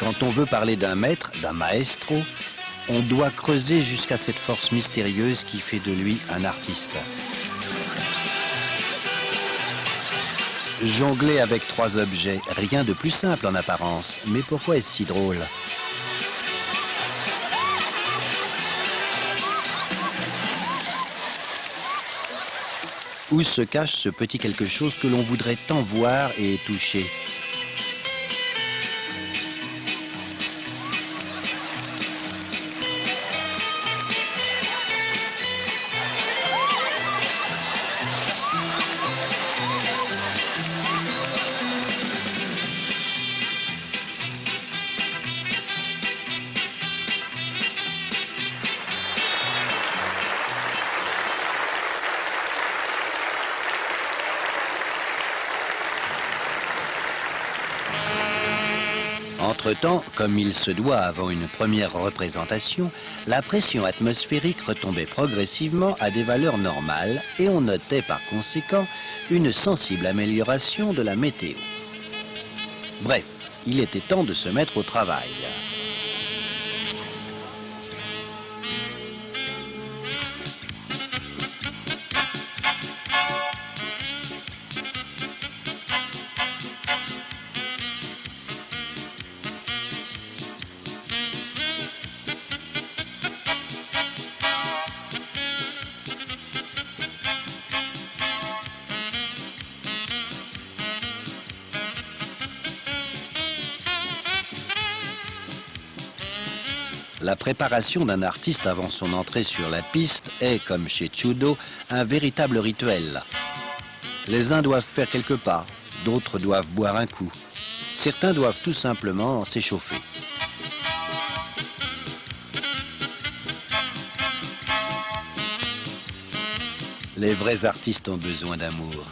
Quand on veut parler d'un maître, d'un maestro, on doit creuser jusqu'à cette force mystérieuse qui fait de lui un artiste. Jongler avec 3 objets, rien de plus simple en apparence. Mais pourquoi est-ce si drôle? Où se cache ce petit quelque chose que l'on voudrait tant voir et toucher? Entre-temps, comme il se doit avant une première représentation, la pression atmosphérique retombait progressivement à des valeurs normales et on notait par conséquent une sensible amélioration de la météo. Bref, il était temps de se mettre au travail. La préparation d'un artiste avant son entrée sur la piste est, comme chez Chudo, un véritable rituel. Les uns doivent faire quelques pas, d'autres doivent boire un coup. Certains doivent tout simplement s'échauffer. Les vrais artistes ont besoin d'amour.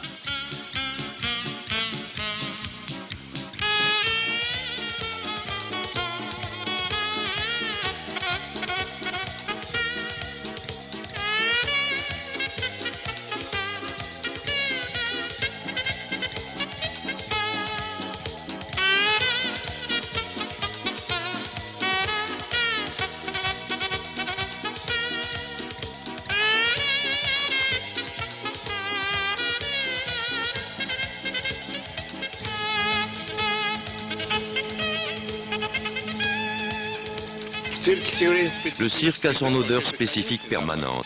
Le cirque a son odeur spécifique permanente.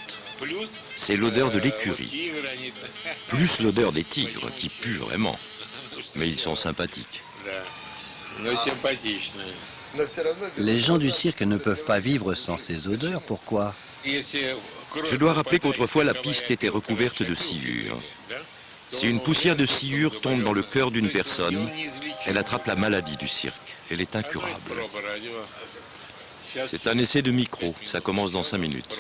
C'est l'odeur de l'écurie. Plus l'odeur des tigres, qui puent vraiment. Mais ils sont sympathiques. Les gens du cirque ne peuvent pas vivre sans ces odeurs, pourquoi? Je dois rappeler qu'autrefois la piste était recouverte de sciure. Si une poussière de sciure tombe dans le cœur d'une personne, elle attrape la maladie du cirque. Elle est incurable. C'est un essai de micro, ça commence dans 5 minutes.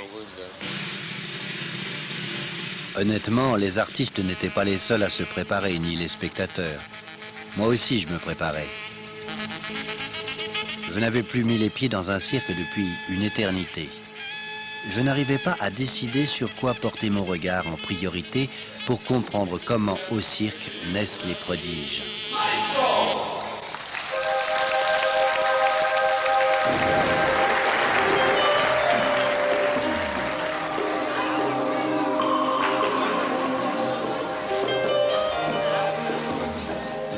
Honnêtement, les artistes n'étaient pas les seuls à se préparer, ni les spectateurs. Moi aussi, je me préparais. Je n'avais plus mis les pieds dans un cirque depuis une éternité. Je n'arrivais pas à décider sur quoi porter mon regard en priorité pour comprendre comment au cirque naissent les prodiges.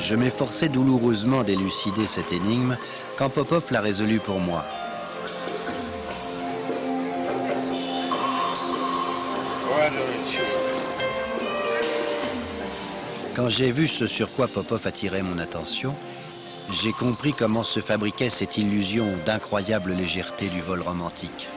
Je m'efforçais douloureusement d'élucider cette énigme quand Popov l'a résolue pour moi. Quand j'ai vu ce sur quoi Popov attirait mon attention, j'ai compris comment se fabriquait cette illusion d'incroyable légèreté du vol romantique.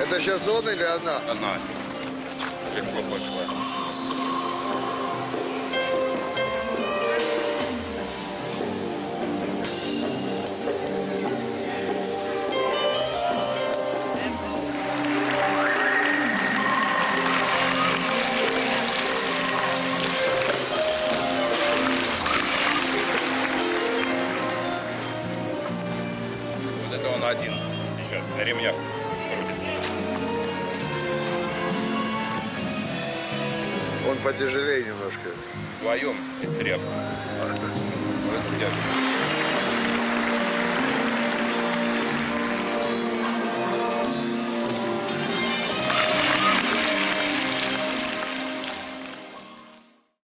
Это сейчас он или она? Она. Легко пошла. Вот это он один сейчас на ремнях крутится. потяжелее немножко. Вдвоем из тряпки. Вот это тяжесть.